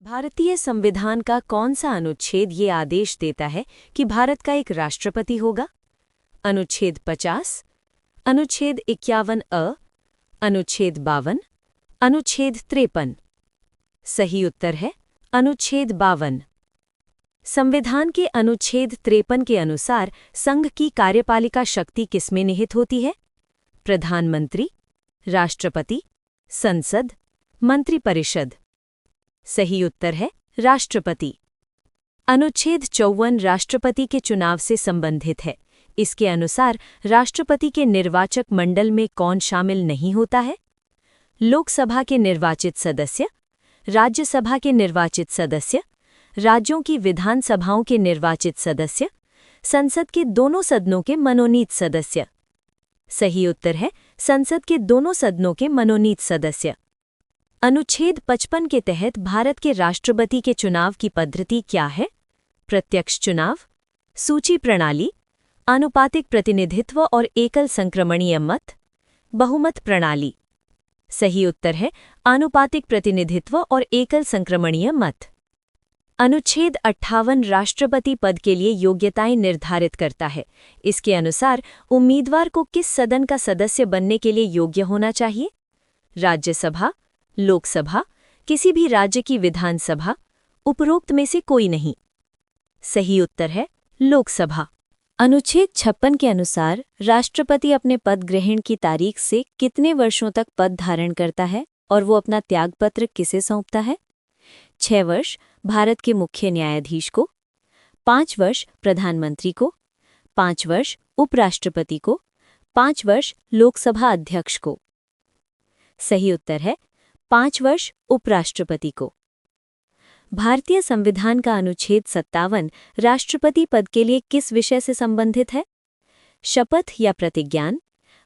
भारतीय संविधान का कौन सा अनुच्छेद ये आदेश देता है कि भारत का एक राष्ट्रपति होगा? अनुच्छेद 50, अनुच्छेद 51 अनुच्छेद 52, अनुच्छेद 53। सही उत्तर है अनुच्छेद 52। संविधान के अनुच्छेद 53 के अनुसार संघ की कार्यपालिका शक्ति किसमें निहित होती है? प्रधानमंत्री, राष्ट्रपति, संसद, मंत्रिपरिषद। सही उत्तर है राष्ट्रपति। अनुच्छेद 54 राष्ट्रपति के चुनाव से संबंधित है। इसके अनुसार राष्ट्रपति के निर्वाचक मंडल में कौन शामिल नहीं होता है? लोकसभा के निर्वाचित सदस्य, राज्यसभा के निर्वाचित सदस्य, राज्यों की विधानसभाओं के निर्वाचित सदस्य, संसद के दोनों सदनों के मनोनीत सदस्य। सही उत्तर है संसद के दोनों सदनों के मनोनीत सदस्य। अनुच्छेद 55 के तहत भारत के राष्ट्रपति के चुनाव की पद्धति क्या है? प्रत्यक्ष चुनाव, सूची प्रणाली, आनुपातिक प्रतिनिधित्व और एकल संक्रमणीय मत, बहुमत प्रणाली। सही उत्तर है आनुपातिक प्रतिनिधित्व और एकल संक्रमणीय मत। अनुच्छेद 58 राष्ट्रपति पद के लिए योग्यताएं निर्धारित करता है। इसके अनुसार उम्मीदवार को किस सदन का सदस्य बनने के लिए योग्य होना चाहिए? राज्यसभा, लोकसभा, किसी भी राज्य की विधानसभा, उपरोक्त में से कोई नहीं। सही उत्तर है लोकसभा। अनुच्छेद 56 के अनुसार राष्ट्रपति अपने पद ग्रहण की तारीख से कितने वर्षों तक पद धारण करता है और वो अपना त्यागपत्र किसे सौंपता है? 6 वर्ष भारत के मुख्य न्यायाधीश को, 5 वर्ष प्रधानमंत्री को, 5 वर्ष उपराष्ट्रपति को, 5 वर्ष लोकसभा अध्यक्ष को। सही उत्तर है 5 वर्ष उपराष्ट्रपति को। भारतीय संविधान का अनुच्छेद 57 राष्ट्रपति पद के लिए किस विषय से संबंधित है? शपथ या प्रतिज्ञान,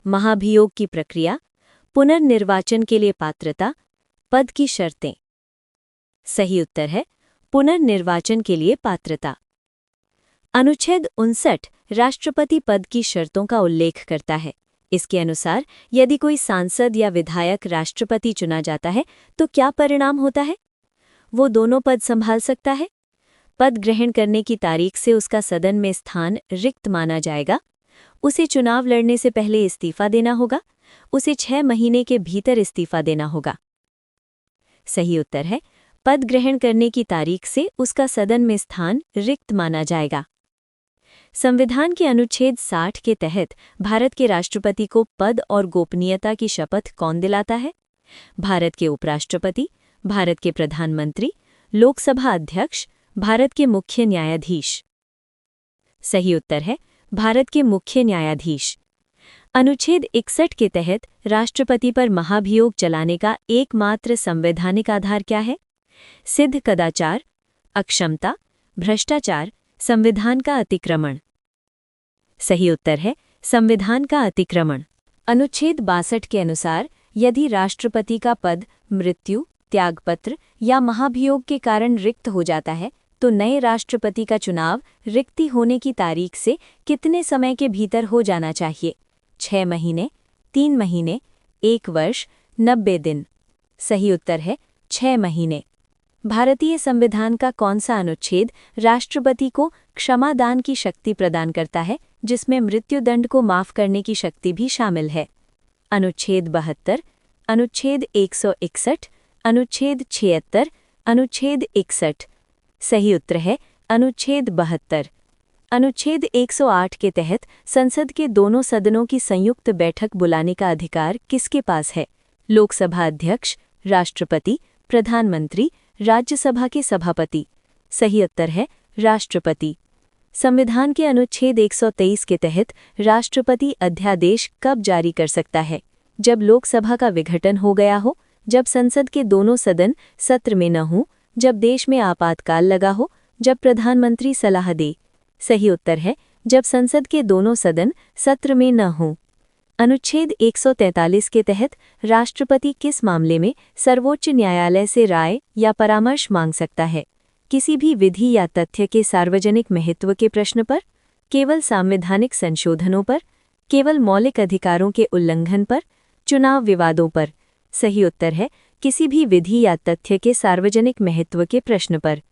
महाभियोग की प्रक्रिया, पुनर्निर्वाचन के लिए पात्रता, पद की शर्तें। सही उत्तर है पुनर्निर्वाचन के लिए पात्रता। अनुच्छेद 59 राष्ट्रपति पद की शर्तों का उल्लेख करता है। इसके अनुसार यदि कोई सांसद या विधायक राष्ट्रपति चुना जाता है तो क्या परिणाम होता है? वो दोनों पद संभाल सकता है। पद ग्रहण करने की तारीख से उसका सदन में स्थान रिक्त माना जाएगा। उसे चुनाव लड़ने से पहले इस्तीफा देना होगा। उसे 6 महीने के भीतर इस्तीफा देना होगा। सही उत्तर है पद ग्रहण करने की तारीख से उसका सदन में स्थान रिक्त माना जाएगा। संविधान के अनुच्छेद 60 के तहत भारत के राष्ट्रपति को पद और गोपनीयता की शपथ कौन दिलाता है? भारत के उपराष्ट्रपति, भारत के प्रधानमंत्री, लोकसभा अध्यक्ष, भारत के मुख्य न्यायाधीश। सही उत्तर है भारत के मुख्य न्यायाधीश। अनुच्छेद 61 के तहत राष्ट्रपति पर महाभियोग चलाने का एकमात्र संवैधानिक आधार क्या है? सिद्ध कदाचार, अक्षमता, भ्रष्टाचार, संविधान का अतिक्रमण। सही उत्तर है संविधान का अतिक्रमण। अनुच्छेद 62 के अनुसार यदि राष्ट्रपति का पद मृत्यु, त्यागपत्र या महाभियोग के कारण रिक्त हो जाता है तो नए राष्ट्रपति का चुनाव रिक्ति होने की तारीख से कितने समय के भीतर हो जाना चाहिए? 6 महीने, 3 महीने, 1 वर्ष, 90 दिन। सही उत्तर है 6 महीने। भारतीय संविधान का कौन सा अनुच्छेद राष्ट्रपति को क्षमादान की शक्ति प्रदान करता है, जिसमें मृत्युदंड को माफ करने की शक्ति भी शामिल है? अनुच्छेद 72, अनुच्छेद 161, अनुच्छेद 76, अनुच्छेद 61। सही उत्तर है अनुच्छेद 72। अनुच्छेद 108 के तहत संसद के दोनों सदनों की संयुक्त बैठक बुलाने का अधिकार किसके पास है? लोकसभा अध्यक्ष, राष्ट्रपति, प्रधानमंत्री, राज्यसभा के सभापति। सही उत्तर है राष्ट्रपति। संविधान के अनुच्छेद 123 के तहत राष्ट्रपति अध्यादेश कब जारी कर सकता है? जब लोकसभा का विघटन हो गया हो, जब संसद के दोनों सदन सत्र में न हों, जब देश में आपातकाल लगा हो, जब प्रधानमंत्री सलाह दे। सही उत्तर है जब संसद के दोनों सदन सत्र में न हों। अनुच्छेद 143 के तहत राष्ट्रपति किस मामले में सर्वोच्च न्यायालय से राय या परामर्श मांग सकता है? किसी भी विधि या तथ्य के सार्वजनिक महत्व के प्रश्न पर, केवल संवैधानिक संशोधनों पर, केवल मौलिक अधिकारों के उल्लंघन पर, चुनाव विवादों पर। सही उत्तर है किसी भी विधि या तथ्य के सार्वजनिक महत्व के प्रश्न पर।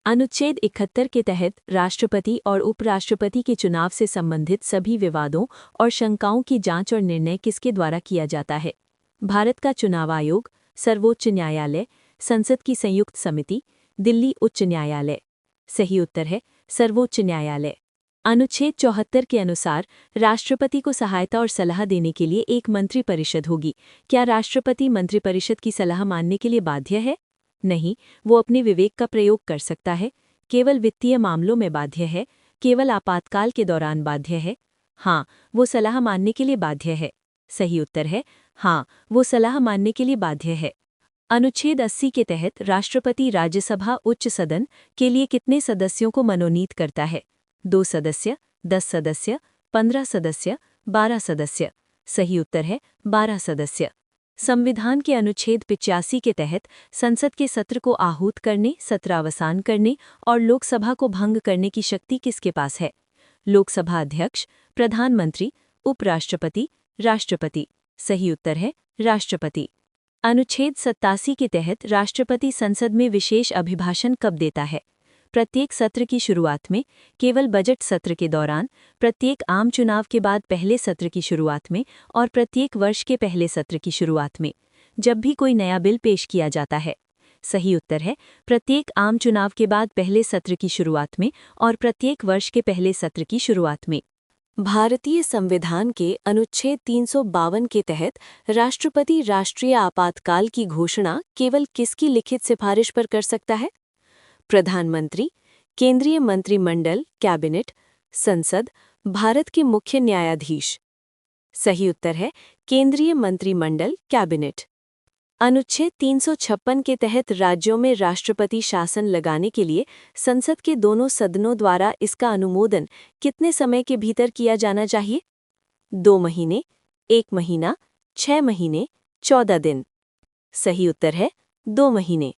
अनुच्छेद 71 के तहत राष्ट्रपति और उपराष्ट्रपति के चुनाव से संबंधित सभी विवादों और शंकाओं की जांच और निर्णय किसके द्वारा किया जाता है? भारत का चुनाव आयोग, सर्वोच्च न्यायालय, संसद की संयुक्त समिति, दिल्ली उच्च न्यायालय। सही उत्तर है सर्वोच्च न्यायालय। अनुच्छेद 74 के अनुसार राष्ट्रपति को सहायता और सलाह देने के लिए एक मंत्रिपरिषद होगी। क्या राष्ट्रपति मंत्रिपरिषद की सलाह मानने के लिए बाध्य है? नहीं, वो अपने विवेक का प्रयोग कर सकता है। केवल वित्तीय मामलों में बाध्य है, केवल आपातकाल के दौरान बाध्य है। हाँ, वो सलाह मानने के लिए बाध्य है। सही उत्तर है हाँ, वो सलाह मानने के लिए बाध्य है। अनुच्छेद 80 के तहत राष्ट्रपति राज्यसभा उच्च सदन के लिए कितने सदस्यों को मनोनीत करता है? 2 सदस्य, 10 सदस्य, 15 सदस्य, 12 सदस्य। सही उत्तर है 12 सदस्य। संविधान के अनुच्छेद 85 के तहत संसद के सत्र को आहूत करने, सत्रावसान करने और लोकसभा को भंग करने की शक्ति किसके पास है? लोकसभा अध्यक्ष, प्रधानमंत्री, उपराष्ट्रपति, राष्ट्रपति। सही उत्तर है राष्ट्रपति। अनुच्छेद 87 के तहत राष्ट्रपति संसद में विशेष अभिभाषण कब देता है? प्रत्येक सत्र की शुरुआत में, केवल बजट सत्र के दौरान, प्रत्येक आम चुनाव के बाद पहले सत्र की शुरुआत में और प्रत्येक वर्ष के पहले सत्र की शुरुआत में, जब भी कोई नया बिल पेश किया जाता है। सही उत्तर है प्रत्येक आम चुनाव के बाद पहले सत्र की शुरुआत में और प्रत्येक वर्ष के पहले सत्र की शुरुआत में। भारतीय संविधान के अनुच्छेद 352 के तहत राष्ट्रपति राष्ट्रीय आपातकाल की घोषणा केवल किसकी लिखित सिफारिश पर कर सकता है? प्रधानमंत्री, केंद्रीय मंत्रिमंडल, कैबिनेट, संसद, भारत के मुख्य न्यायाधीश। सही उत्तर है केंद्रीय मंत्रिमंडल, कैबिनेट। अनुच्छेद 356 के तहत राज्यों में राष्ट्रपति शासन लगाने के लिए संसद के दोनों सदनों द्वारा इसका अनुमोदन कितने समय के भीतर किया जाना चाहिए? 2 महीने, 1 महीना, 6 महीने, 14 दिन। सही उत्तर है 2 महीने।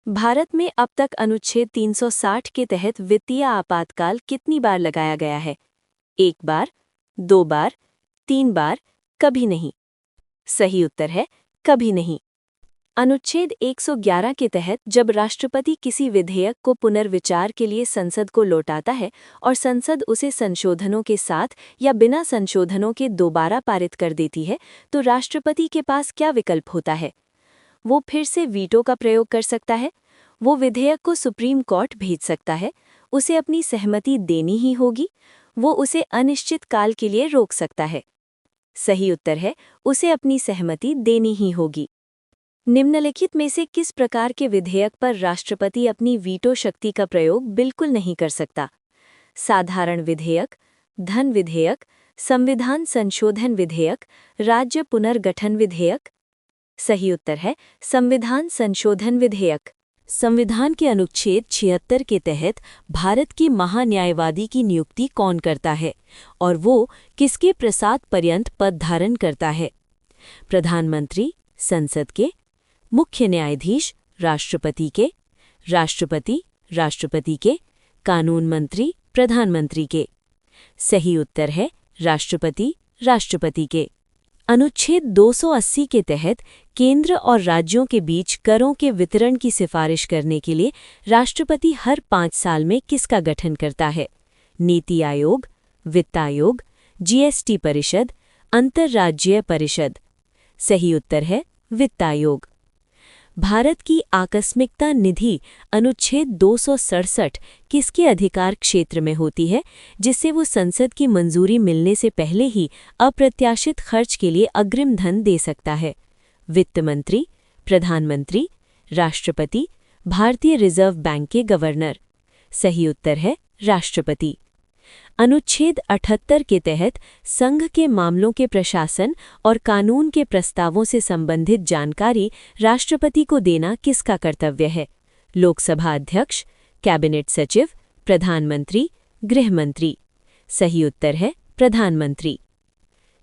भारत में अब तक अनुच्छेद 360 के तहत वित्तीय आपातकाल कितनी बार लगाया गया है? 1 बार, 2 बार, 3 बार, कभी नहीं। सही उत्तर है कभी नहीं। अनुच्छेद 111 के तहत जब राष्ट्रपति किसी विधेयक को पुनर्विचार के लिए संसद को लौटाता है और संसद उसे संशोधनों के साथ या बिना संशोधनों के दोबारा पारित कर देती है, तो राष्ट्रपति के पास क्या विकल्प होता है? वो फिर से वीटो का प्रयोग कर सकता है, वो विधेयक को सुप्रीम कोर्ट भेज सकता है, उसे अपनी सहमति देनी ही होगी, वो उसे अनिश्चित काल के लिए रोक सकता है। सही उत्तर है उसे अपनी सहमति देनी ही होगी। निम्नलिखित में से किस प्रकार के विधेयक पर राष्ट्रपति अपनी वीटो शक्ति का प्रयोग बिल्कुल नहीं कर सकता? साधारण विधेयक, धन विधेयक, संविधान संशोधन विधेयक, राज्य पुनर्गठन विधेयक। सही उत्तर है संविधान संशोधन विधेयक। संविधान के अनुच्छेद 76 के तहत भारत के महान्यायवादी की नियुक्ति कौन करता है और वो किसके प्रसाद पर्यंत पद धारण करता है? प्रधानमंत्री, संसद के, मुख्य न्यायाधीश, राष्ट्रपति के, राष्ट्रपति के, कानून मंत्री, प्रधानमंत्री के। सही उत्तर है राष्ट्रपति के। अनुच्छेद 280 के तहत केंद्र और राज्यों के बीच करों के वितरण की सिफारिश करने के लिए राष्ट्रपति हर 5 साल में किसका गठन करता है? नीति आयोग, वित्त आयोग, जीएसटी परिषद, अंतर्राज्यीय परिषद। सही उत्तर है वित्त आयोग। भारत की आकस्मिकता निधि अनुच्छेद 267 किसके अधिकार क्षेत्र में होती है, जिससे वो संसद की मंजूरी मिलने से पहले ही अप्रत्याशित खर्च के लिए अग्रिम धन दे सकता है? वित्त मंत्री, प्रधानमंत्री, राष्ट्रपति, भारतीय रिजर्व बैंक के गवर्नर। सही उत्तर है राष्ट्रपति। अनुच्छेद 78 के तहत संघ के मामलों के प्रशासन और कानून के प्रस्तावों से संबंधित जानकारी राष्ट्रपति को देना किसका कर्तव्य है? लोकसभा अध्यक्ष, कैबिनेट सचिव, प्रधानमंत्री, गृह मंत्री। सही उत्तर है प्रधानमंत्री।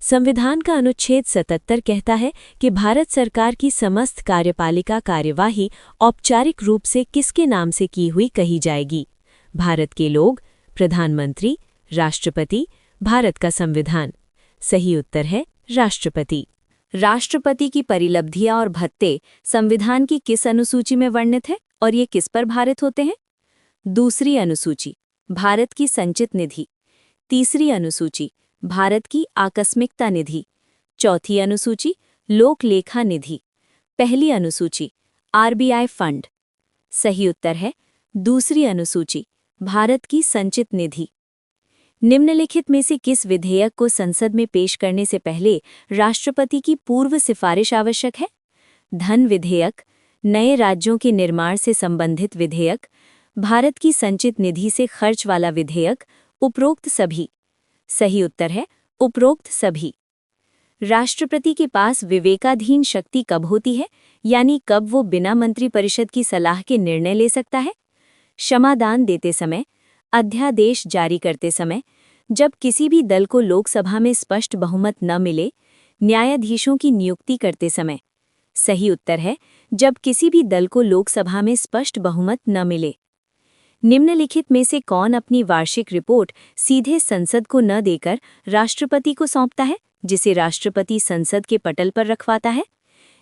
संविधान का अनुच्छेद 77 कहता है कि भारत सरकार की समस्त कार्यपालिका कार्यवाही औपचारिक रूप से किसके नाम से की हुई कही जाएगी? भारत के लोग, प्रधानमंत्री, राष्ट्रपति, भारत का संविधान। सही उत्तर है राष्ट्रपति। राष्ट्रपति की परिलब्धियां और भत्ते संविधान की किस अनुसूची में वर्णित है और ये किस पर भारित होते हैं? दूसरी अनुसूची, भारत की संचित निधि। तीसरी अनुसूची, भारत की आकस्मिकता निधि। चौथी अनुसूची, लोक लेखा निधि। पहली अनुसूची, आरबीआई फंड। सही उत्तर है दूसरी अनुसूची, भारत की संचित निधि। निम्नलिखित में से किस विधेयक को संसद में पेश करने से पहले राष्ट्रपति की पूर्व सिफारिश आवश्यक है? धन विधेयक, नए राज्यों के निर्माण से संबंधित विधेयक, भारत की संचित निधि से खर्च वाला विधेयक, उपरोक्त सभी। सही उत्तर है उपरोक्त सभी। राष्ट्रपति के पास विवेकाधीन शक्ति कब होती है, यानी कब वो बिना मंत्रिपरिषद की सलाह के निर्णय ले सकता है? क्षमादान देते समय, अध्यादेश जारी करते समय, जब किसी भी दल को लोकसभा में स्पष्ट बहुमत न मिले, न्यायाधीशों की नियुक्ति करते समय। सही उत्तर है जब किसी भी दल को लोकसभा में स्पष्ट बहुमत न मिले। निम्नलिखित में से कौन अपनी वार्षिक रिपोर्ट सीधे संसद को न देकर राष्ट्रपति को सौंपता है, जिसे राष्ट्रपति संसद के पटल पर रखवाता है?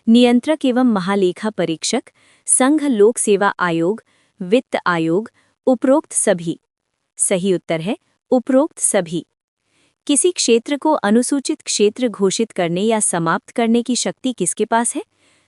नियंत्रक एवं महालेखा परीक्षक, संघ लोक सेवा आयोग, वित्त आयोग, उपरोक्त सभी। सही उत्तर है उपरोक्त सभी। किसी क्षेत्र को अनुसूचित क्षेत्र घोषित करने या समाप्त करने की शक्ति किसके पास है?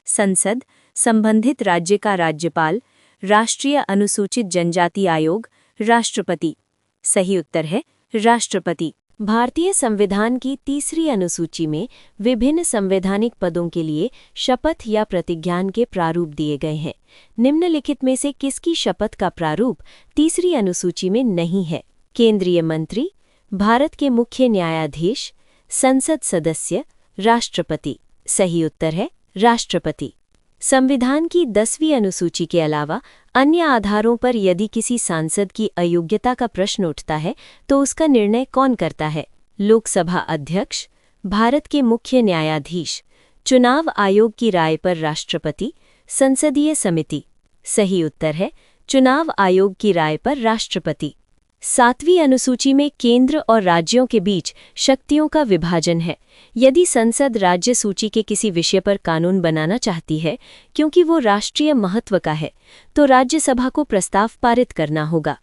संसद, संबंधित राज्य का राज्यपाल, राष्ट्रीय अनुसूचित जनजाति आयोग, राष्ट्रपति। सही उत्तर है राष्ट्रपति। भारतीय संविधान की तीसरी अनुसूची में विभिन्न संवैधानिक पदों के लिए शपथ या प्रतिज्ञान के प्रारूप दिए गए हैं। निम्नलिखित में से किसकी शपथ का प्रारूप तीसरी अनुसूची में नहीं है? केंद्रीय मंत्री, भारत के मुख्य न्यायाधीश, संसद सदस्य, राष्ट्रपति। सही उत्तर है राष्ट्रपति। संविधान की 10वीं अनुसूची के अलावा अन्य आधारों पर यदि किसी सांसद की अयोग्यता का प्रश्न उठता है तो उसका निर्णय कौन करता है? लोकसभा अध्यक्ष, भारत के मुख्य न्यायाधीश, चुनाव आयोग की राय पर राष्ट्रपति, संसदीय समिति। सही उत्तर है चुनाव आयोग की राय पर राष्ट्रपति। 7वीं अनुसूची में केंद्र और राज्यों के बीच शक्तियों का विभाजन है। यदि संसद राज्य सूची के किसी विषय पर कानून बनाना चाहती है क्योंकि वो राष्ट्रीय महत्व का है, तो राज्यसभा को प्रस्ताव पारित करना होगा।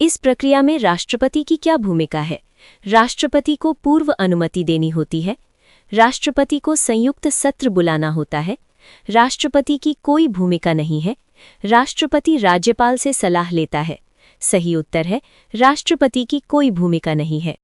इस प्रक्रिया में राष्ट्रपति की क्या भूमिका है? राष्ट्रपति को पूर्व अनुमति देनी होती है। राष्ट्रपति को संयुक्त सत्र बुलाना होता है। राष्ट्रपति की कोई भूमिका नहीं है। राष्ट्रपति राज्यपाल से सलाह लेता है। सही उत्तर है राष्ट्रपति की कोई भूमिका नहीं है।